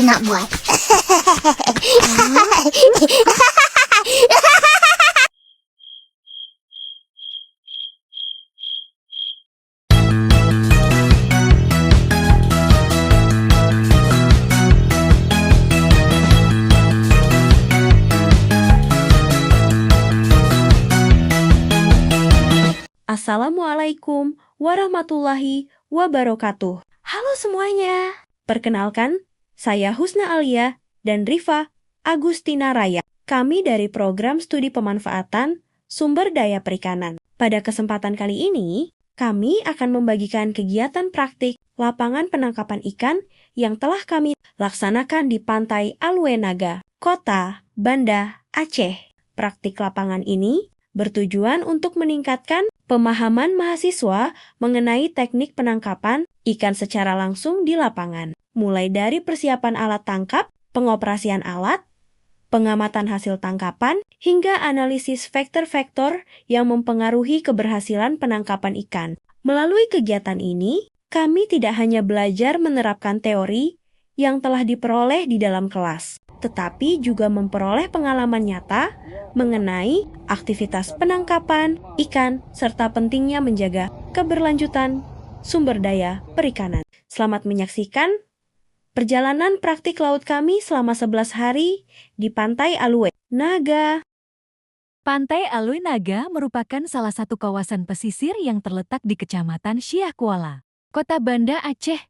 guna, boy. Assalamualaikum warahmatullahi wabarakatuh. Halo semuanya. Perkenalkan, saya Husna Alia dan Rifa Agustina Raya. Kami dari program studi pemanfaatan sumber daya perikanan. Pada kesempatan kali ini, kami akan membagikan kegiatan praktik lapangan penangkapan ikan yang telah kami laksanakan di Pantai Alue Naga, Kota Banda Aceh. Praktik lapangan ini bertujuan untuk meningkatkan pemahaman mahasiswa mengenai teknik penangkapan ikan secara langsung di lapangan, mulai dari persiapan alat tangkap, pengoperasian alat, pengamatan hasil tangkapan, hingga analisis faktor-faktor yang mempengaruhi keberhasilan penangkapan ikan. Melalui kegiatan ini, kami tidak hanya belajar menerapkan teori yang telah diperoleh di dalam kelas, tetapi juga memperoleh pengalaman nyata mengenai aktivitas penangkapan ikan serta pentingnya menjaga keberlanjutan sumber daya perikanan. Selamat menyaksikan perjalanan praktik laut kami selama 11 hari di Pantai Alue Naga. Pantai Alue Naga merupakan salah satu kawasan pesisir yang terletak di Kecamatan Siak Kuala, Kota Banda Aceh.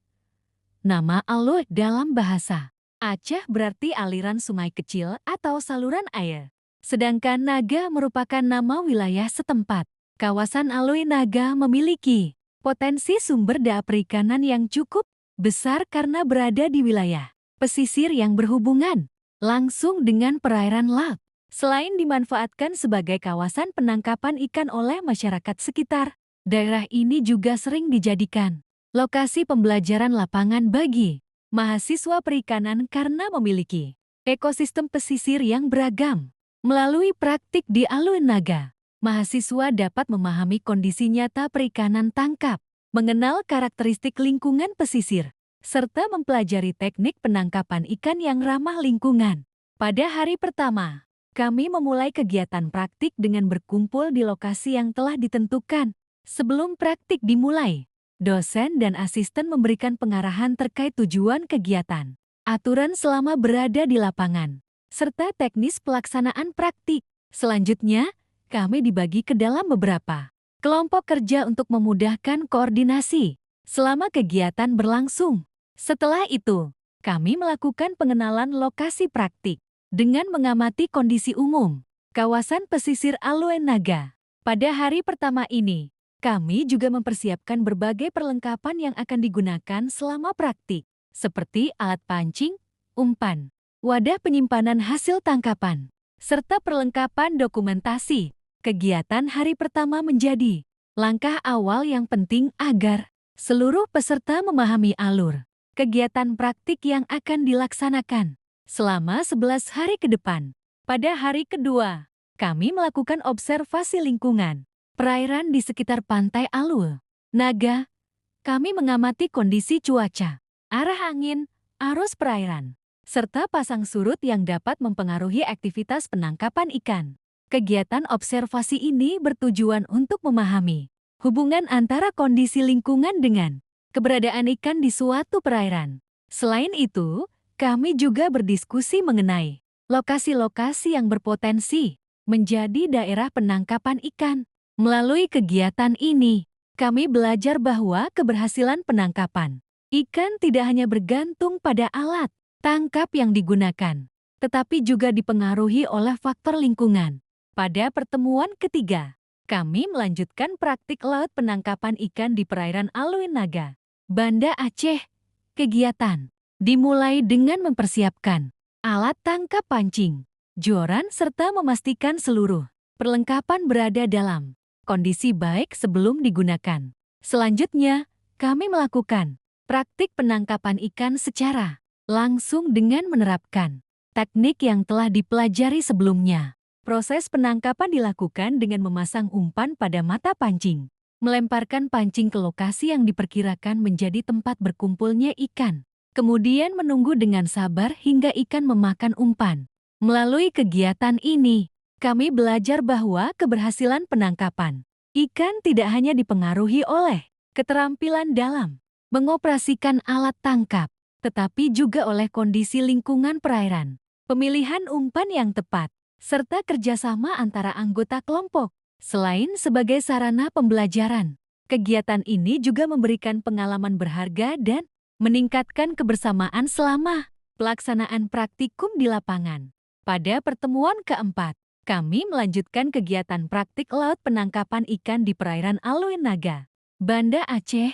Nama Alue dalam bahasa Aceh berarti aliran sungai kecil atau saluran air. Sedangkan Naga merupakan nama wilayah setempat. Kawasan Alue Naga memiliki potensi sumber daya perikanan yang cukup besar karena berada di wilayah pesisir yang berhubungan langsung dengan perairan laut. Selain dimanfaatkan sebagai kawasan penangkapan ikan oleh masyarakat sekitar, daerah ini juga sering dijadikan lokasi pembelajaran lapangan bagi mahasiswa perikanan karena memiliki ekosistem pesisir yang beragam. Melalui praktik di Alue Naga, mahasiswa dapat memahami kondisi nyata perikanan tangkap, mengenal karakteristik lingkungan pesisir, serta mempelajari teknik penangkapan ikan yang ramah lingkungan. Pada hari pertama, kami memulai kegiatan praktik dengan berkumpul di lokasi yang telah ditentukan. Sebelum praktik dimulai, dosen dan asisten memberikan pengarahan terkait tujuan kegiatan, aturan selama berada di lapangan, serta teknis pelaksanaan praktik. Selanjutnya, kami dibagi ke dalam beberapa kelompok kerja untuk memudahkan koordinasi selama kegiatan berlangsung. Setelah itu, kami melakukan pengenalan lokasi praktik dengan mengamati kondisi umum kawasan pesisir Alue Naga. Pada hari pertama ini, kami juga mempersiapkan berbagai perlengkapan yang akan digunakan selama praktik, seperti alat pancing, umpan, wadah penyimpanan hasil tangkapan, serta perlengkapan dokumentasi. Kegiatan hari pertama menjadi langkah awal yang penting agar seluruh peserta memahami alur kegiatan praktik yang akan dilaksanakan selama 11 hari ke depan. Pada hari kedua, kami melakukan observasi lingkungan perairan di sekitar Pantai Alue Naga. Kami mengamati kondisi cuaca, arah angin, arus perairan, serta pasang surut yang dapat mempengaruhi aktivitas penangkapan ikan. Kegiatan observasi ini bertujuan untuk memahami hubungan antara kondisi lingkungan dengan keberadaan ikan di suatu perairan. Selain itu, kami juga berdiskusi mengenai lokasi-lokasi yang berpotensi menjadi daerah penangkapan ikan. Melalui kegiatan ini, kami belajar bahwa keberhasilan penangkapan ikan tidak hanya bergantung pada alat tangkap yang digunakan, tetapi juga dipengaruhi oleh faktor lingkungan. Pada pertemuan ketiga, kami melanjutkan praktik laut penangkapan ikan di perairan Alue Naga, Banda Aceh. Kegiatan dimulai dengan mempersiapkan alat tangkap pancing, joran, serta memastikan seluruh perlengkapan berada dalam kondisi baik sebelum digunakan. Selanjutnya, kami melakukan praktik penangkapan ikan secara langsung dengan menerapkan teknik yang telah dipelajari sebelumnya. Proses penangkapan dilakukan dengan memasang umpan pada mata pancing, melemparkan pancing ke lokasi yang diperkirakan menjadi tempat berkumpulnya ikan, kemudian menunggu dengan sabar hingga ikan memakan umpan. Melalui kegiatan ini, kami belajar bahwa keberhasilan penangkapan ikan tidak hanya dipengaruhi oleh keterampilan dalam mengoperasikan alat tangkap, tetapi juga oleh kondisi lingkungan perairan, pemilihan umpan yang tepat, serta kerjasama antara anggota kelompok. Selain sebagai sarana pembelajaran, kegiatan ini juga memberikan pengalaman berharga dan meningkatkan kebersamaan selama pelaksanaan praktikum di lapangan. Pada pertemuan keempat, kami melanjutkan kegiatan praktik laut penangkapan ikan di perairan Aluin Naga, Banda Aceh.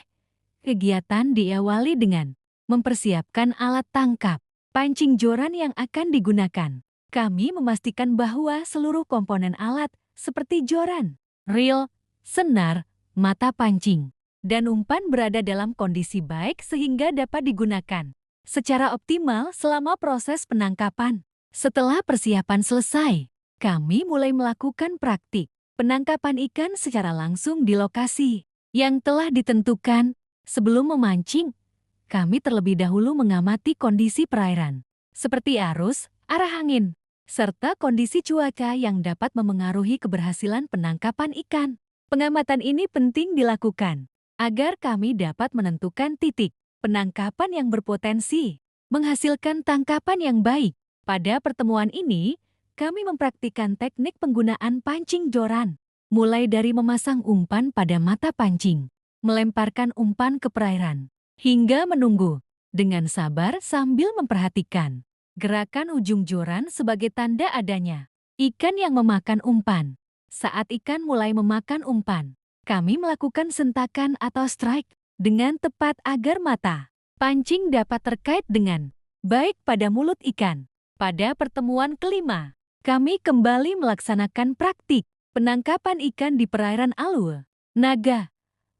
Kegiatan diawali dengan mempersiapkan alat tangkap, pancing joran yang akan digunakan. Kami memastikan bahwa seluruh komponen alat seperti joran, reel, senar, mata pancing, dan umpan berada dalam kondisi baik sehingga dapat digunakan secara optimal selama proses penangkapan. Setelah persiapan selesai, kami mulai melakukan praktik penangkapan ikan secara langsung di lokasi yang telah ditentukan. Sebelum memancing, kami terlebih dahulu mengamati kondisi perairan, seperti arus, arah angin, serta kondisi cuaca yang dapat memengaruhi keberhasilan penangkapan ikan. Pengamatan ini penting dilakukan agar kami dapat menentukan titik penangkapan yang berpotensi menghasilkan tangkapan yang baik. Pada pertemuan ini, kami mempraktikkan teknik penggunaan pancing joran, mulai dari memasang umpan pada mata pancing, melemparkan umpan ke perairan, hingga menunggu dengan sabar sambil memperhatikan gerakan ujung joran sebagai tanda adanya ikan yang memakan umpan. Saat ikan mulai memakan umpan, kami melakukan sentakan atau strike dengan tepat agar mata pancing dapat terkait dengan baik pada mulut ikan. Pada pertemuan kelima, kami kembali melaksanakan praktik penangkapan ikan di perairan Aluin Naga.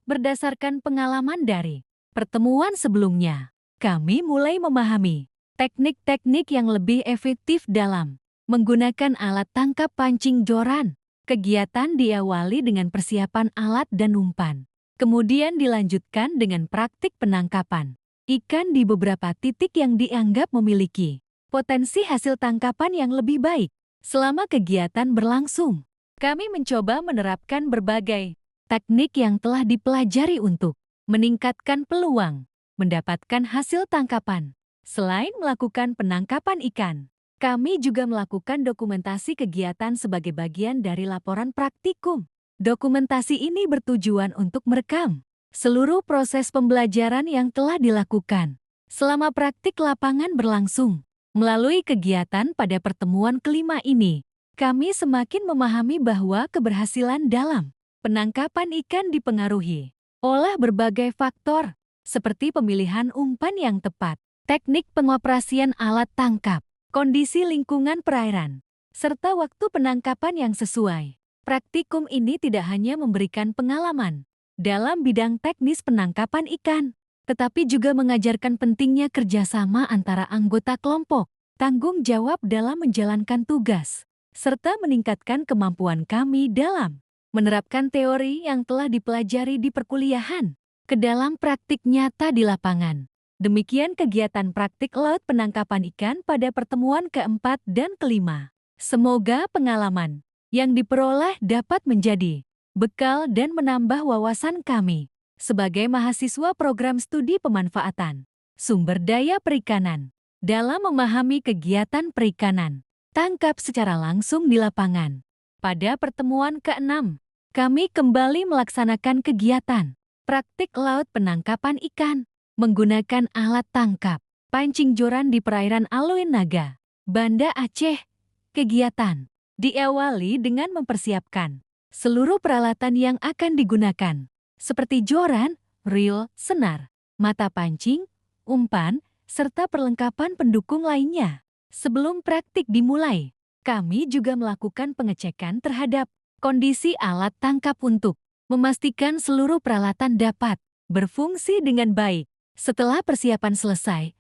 Berdasarkan pengalaman dari pertemuan sebelumnya, kami mulai memahami teknik-teknik yang lebih efektif dalam menggunakan alat tangkap pancing joran. Kegiatan diawali dengan persiapan alat dan umpan, kemudian dilanjutkan dengan praktik penangkapan ikan di beberapa titik yang dianggap memiliki potensi hasil tangkapan yang lebih baik. Selama kegiatan berlangsung, kami mencoba menerapkan berbagai teknik yang telah dipelajari untuk meningkatkan peluang mendapatkan hasil tangkapan. Selain melakukan penangkapan ikan, kami juga melakukan dokumentasi kegiatan sebagai bagian dari laporan praktikum. Dokumentasi ini bertujuan untuk merekam seluruh proses pembelajaran yang telah dilakukan selama praktik lapangan berlangsung. Melalui kegiatan pada pertemuan kelima ini, kami semakin memahami bahwa keberhasilan dalam penangkapan ikan dipengaruhi oleh berbagai faktor, seperti pemilihan umpan yang tepat, teknik pengoperasian alat tangkap, kondisi lingkungan perairan, serta waktu penangkapan yang sesuai. Praktikum ini tidak hanya memberikan pengalaman dalam bidang teknis penangkapan ikan, tetapi juga mengajarkan pentingnya kerjasama antara anggota kelompok, tanggung jawab dalam menjalankan tugas, serta meningkatkan kemampuan kami dalam menerapkan teori yang telah dipelajari di perkuliahan ke dalam praktik nyata di lapangan. Demikian kegiatan praktik laut penangkapan ikan pada pertemuan keempat dan kelima. Semoga pengalaman yang diperoleh dapat menjadi bekal dan menambah wawasan kami sebagai mahasiswa program studi pemanfaatan sumber daya perikanan dalam memahami kegiatan perikanan tangkap secara langsung di lapangan. Pada pertemuan keenam, kami kembali melaksanakan kegiatan praktik laut penangkapan ikan menggunakan alat tangkap pancing joran di perairan Aluin Naga, Banda Aceh. Kegiatan diawali dengan mempersiapkan seluruh peralatan yang akan digunakan, seperti joran, reel, senar, mata pancing, umpan, serta perlengkapan pendukung lainnya. Sebelum praktik dimulai, kami juga melakukan pengecekan terhadap kondisi alat tangkap untuk memastikan seluruh peralatan dapat berfungsi dengan baik. Setelah persiapan selesai,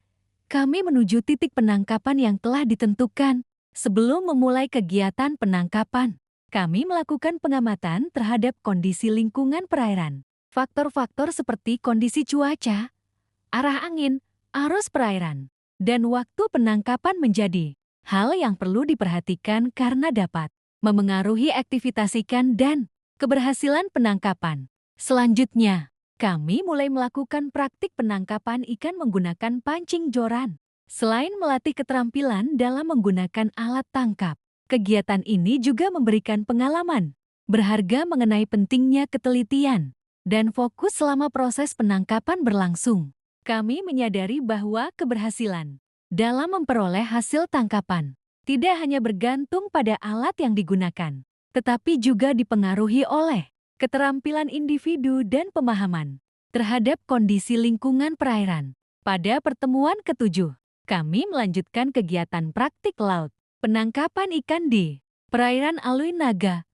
kami menuju titik penangkapan yang telah ditentukan. Sebelum memulai kegiatan penangkapan, kami melakukan pengamatan terhadap kondisi lingkungan perairan. Faktor-faktor seperti kondisi cuaca, arah angin, arus perairan, dan waktu penangkapan menjadi hal yang perlu diperhatikan karena dapat memengaruhi aktivitas ikan dan keberhasilan penangkapan. Selanjutnya, kami mulai melakukan praktik penangkapan ikan menggunakan pancing joran. Selain melatih keterampilan dalam menggunakan alat tangkap, kegiatan ini juga memberikan pengalaman berharga mengenai pentingnya ketelitian dan fokus selama proses penangkapan berlangsung. Kami menyadari bahwa keberhasilan dalam memperoleh hasil tangkapan tidak hanya bergantung pada alat yang digunakan, tetapi juga dipengaruhi oleh keterampilan individu dan pemahaman terhadap kondisi lingkungan perairan. Pada pertemuan ketujuh, kami melanjutkan kegiatan praktik laut, penangkapan ikan di perairan Alui Naga.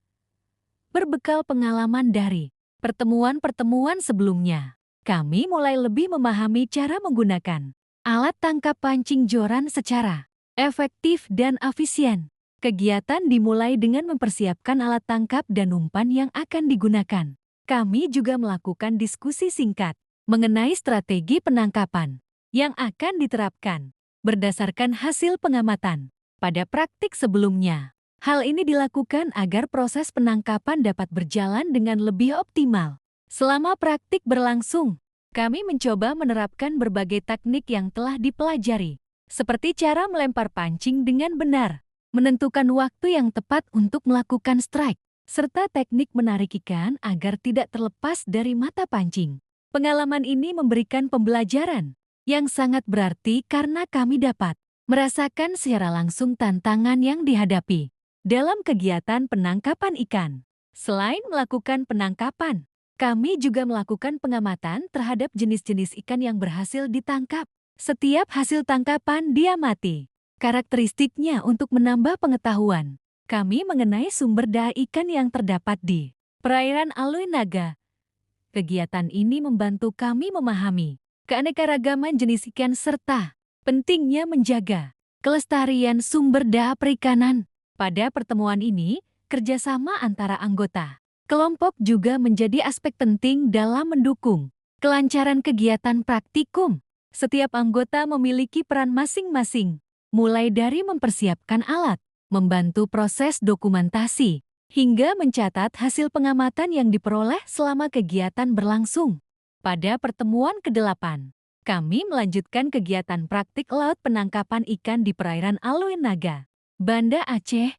Berbekal pengalaman dari pertemuan-pertemuan sebelumnya, kami mulai lebih memahami cara menggunakan alat tangkap pancing joran secara efektif dan efisien. Kegiatan dimulai dengan mempersiapkan alat tangkap dan umpan yang akan digunakan. Kami juga melakukan diskusi singkat mengenai strategi penangkapan yang akan diterapkan berdasarkan hasil pengamatan pada praktik sebelumnya. Hal ini dilakukan agar proses penangkapan dapat berjalan dengan lebih optimal. Selama praktik berlangsung, kami mencoba menerapkan berbagai teknik yang telah dipelajari, seperti cara melempar pancing dengan benar, menentukan waktu yang tepat untuk melakukan strike, serta teknik menarik ikan agar tidak terlepas dari mata pancing. Pengalaman ini memberikan pembelajaran yang sangat berarti karena kami dapat merasakan secara langsung tantangan yang dihadapi dalam kegiatan penangkapan ikan. Selain melakukan penangkapan, kami juga melakukan pengamatan terhadap jenis-jenis ikan yang berhasil ditangkap. Setiap hasil tangkapan diamati karakteristiknya untuk menambah pengetahuan kami mengenai sumber daya ikan yang terdapat di perairan Alui Naga. Kegiatan ini membantu kami memahami keanekaragaman jenis ikan serta pentingnya menjaga kelestarian sumber daya perikanan. Pada pertemuan ini, kerjasama antara anggota kelompok juga menjadi aspek penting dalam mendukung kelancaran kegiatan praktikum. Setiap anggota memiliki peran masing-masing, mulai dari mempersiapkan alat, membantu proses dokumentasi, hingga mencatat hasil pengamatan yang diperoleh selama kegiatan berlangsung. Pada pertemuan ke-8, kami melanjutkan kegiatan praktik laut penangkapan ikan di perairan Alui Naga, Banda Aceh.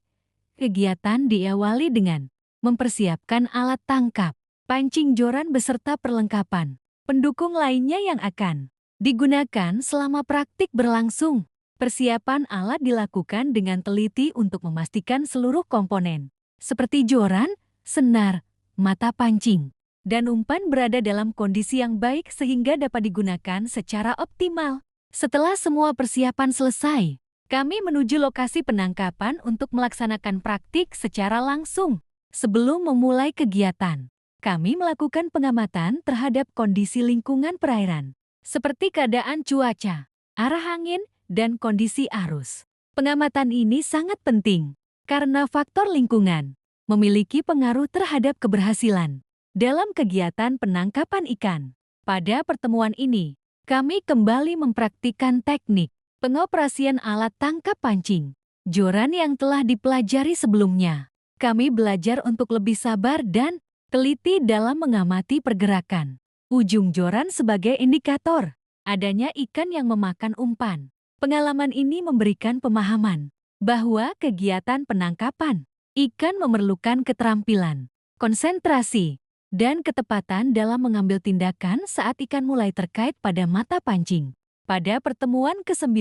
Kegiatan diawali dengan mempersiapkan alat tangkap, pancing joran beserta perlengkapan pendukung lainnya yang akan digunakan selama praktik berlangsung. Persiapan alat dilakukan dengan teliti untuk memastikan seluruh komponen, seperti joran, senar, mata pancing, dan umpan berada dalam kondisi yang baik sehingga dapat digunakan secara optimal. Setelah semua persiapan selesai, kami menuju lokasi penangkapan untuk melaksanakan praktik secara langsung. Sebelum memulai kegiatan, kami melakukan pengamatan terhadap kondisi lingkungan perairan, seperti keadaan cuaca, arah angin, dan kondisi arus. Pengamatan ini sangat penting karena faktor lingkungan memiliki pengaruh terhadap keberhasilan dalam kegiatan penangkapan ikan. Pada pertemuan ini, kami kembali mempraktikkan teknik pengoperasian alat tangkap pancing joran yang telah dipelajari sebelumnya. Kami belajar untuk lebih sabar dan teliti dalam mengamati pergerakan ujung joran sebagai indikator adanya ikan yang memakan umpan. Pengalaman ini memberikan pemahaman bahwa kegiatan penangkapan ikan memerlukan keterampilan, konsentrasi, dan ketepatan dalam mengambil tindakan saat ikan mulai terkait pada mata pancing. Pada pertemuan ke-9,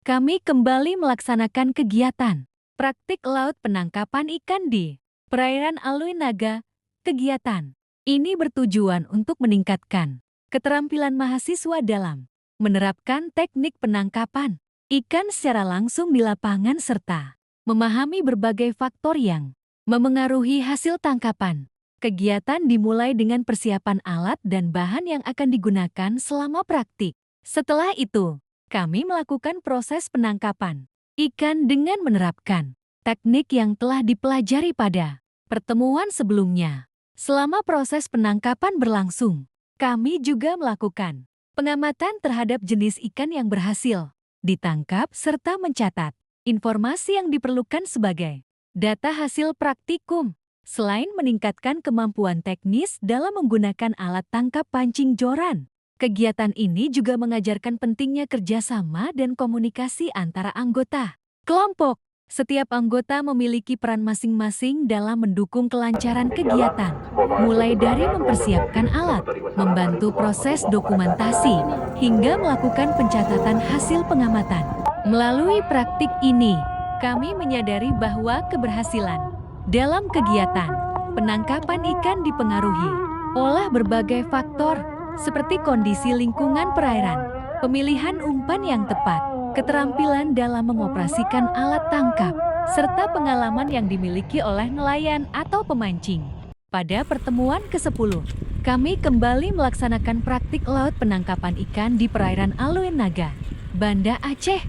kami kembali melaksanakan kegiatan praktik laut penangkapan ikan di perairan Alui Naga. Kegiatan ini bertujuan untuk meningkatkan keterampilan mahasiswa dalam menerapkan teknik penangkapan ikan secara langsung di lapangan serta memahami berbagai faktor yang memengaruhi hasil tangkapan. Kegiatan dimulai dengan persiapan alat dan bahan yang akan digunakan selama praktik. Setelah itu, kami melakukan proses penangkapan ikan dengan menerapkan teknik yang telah dipelajari pada pertemuan sebelumnya. Selama proses penangkapan berlangsung, kami juga melakukan pengamatan terhadap jenis ikan yang berhasil ditangkap serta mencatat informasi yang diperlukan sebagai data hasil praktikum. Selain meningkatkan kemampuan teknis dalam menggunakan alat tangkap pancing joran, kegiatan ini juga mengajarkan pentingnya kerjasama dan komunikasi antara anggota kelompok. Setiap anggota memiliki peran masing-masing dalam mendukung kelancaran kegiatan, mulai dari mempersiapkan alat, membantu proses dokumentasi, hingga melakukan pencatatan hasil pengamatan. Melalui praktik ini, kami menyadari bahwa keberhasilan dalam kegiatan penangkapan ikan dipengaruhi oleh berbagai faktor seperti kondisi lingkungan perairan, pemilihan umpan yang tepat, keterampilan dalam mengoperasikan alat tangkap, serta pengalaman yang dimiliki oleh nelayan atau pemancing. Pada pertemuan ke-10, kami kembali melaksanakan praktik laut penangkapan ikan di perairan Aluin Naga, Banda Aceh.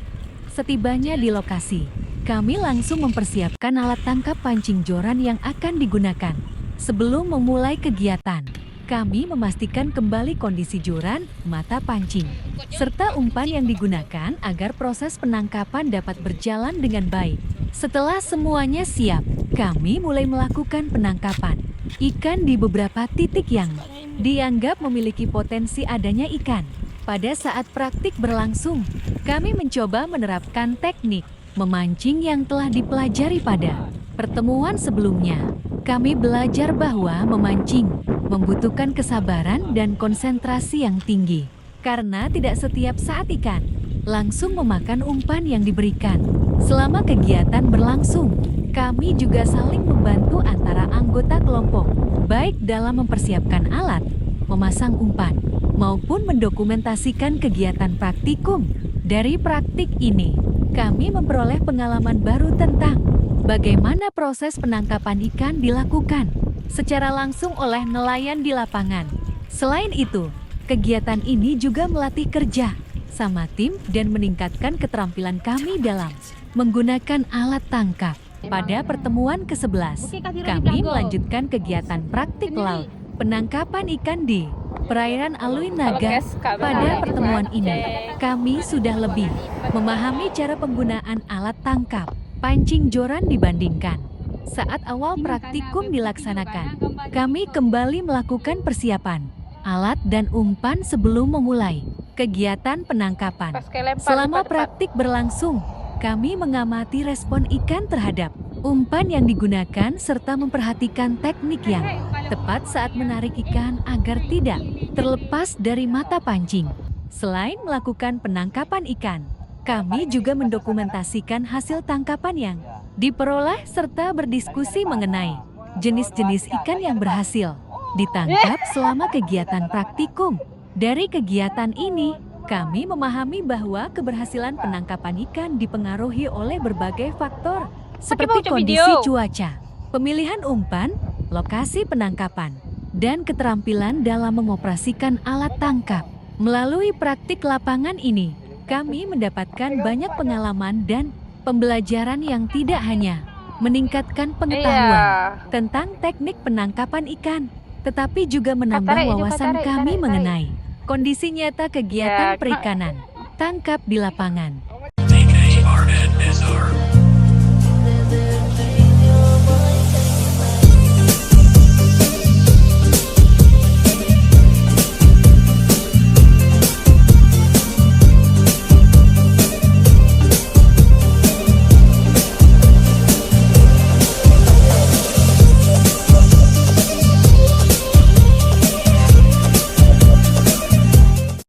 Setibanya di lokasi, kami langsung mempersiapkan alat tangkap pancing joran yang akan digunakan. Sebelum memulai kegiatan, kami memastikan kembali kondisi joran, mata pancing, serta umpan yang digunakan agar proses penangkapan dapat berjalan dengan baik. Setelah semuanya siap, kami mulai melakukan penangkapan ikan di beberapa titik yang dianggap memiliki potensi adanya ikan. Pada saat praktik berlangsung, kami mencoba menerapkan teknik memancing yang telah dipelajari pada pertemuan sebelumnya. Kami belajar bahwa memancing membutuhkan kesabaran dan konsentrasi yang tinggi, karena tidak setiap saat ikan langsung memakan umpan yang diberikan. Selama kegiatan berlangsung, kami juga saling membantu antara anggota kelompok, baik dalam mempersiapkan alat, memasang umpan, maupun mendokumentasikan kegiatan praktikum. Dari praktik ini, kami memperoleh pengalaman baru tentang bagaimana proses penangkapan ikan dilakukan secara langsung oleh nelayan di lapangan. Selain itu, kegiatan ini juga melatih kerja sama tim dan meningkatkan keterampilan kami dalam menggunakan alat tangkap. Pada pertemuan ke-11, kami melanjutkan kegiatan praktik laut penangkapan ikan di perairan Aluin Naga. Pada pertemuan ini, kami sudah lebih memahami cara penggunaan alat tangkap pancing joran dibandingkan saat awal praktikum dilaksanakan. Kami kembali melakukan persiapan alat dan umpan sebelum memulai kegiatan penangkapan. Selama praktik berlangsung, kami mengamati respon ikan terhadap umpan yang digunakan serta memperhatikan teknik yang tepat saat menarik ikan agar tidak terlepas dari mata pancing. Selain melakukan penangkapan ikan, kami juga mendokumentasikan hasil tangkapan yang diperoleh serta berdiskusi mengenai jenis-jenis ikan yang berhasil ditangkap selama kegiatan praktikum. Dari kegiatan ini, kami memahami bahwa keberhasilan penangkapan ikan dipengaruhi oleh berbagai faktor seperti kondisi cuaca, pemilihan umpan, lokasi penangkapan, dan keterampilan dalam mengoperasikan alat tangkap. Melalui praktik lapangan ini, kami mendapatkan banyak pengalaman dan pembelajaran yang tidak hanya meningkatkan pengetahuan tentang teknik penangkapan ikan, tetapi juga menambah wawasan kami mengenai kondisi nyata kegiatan perikanan tangkap di lapangan.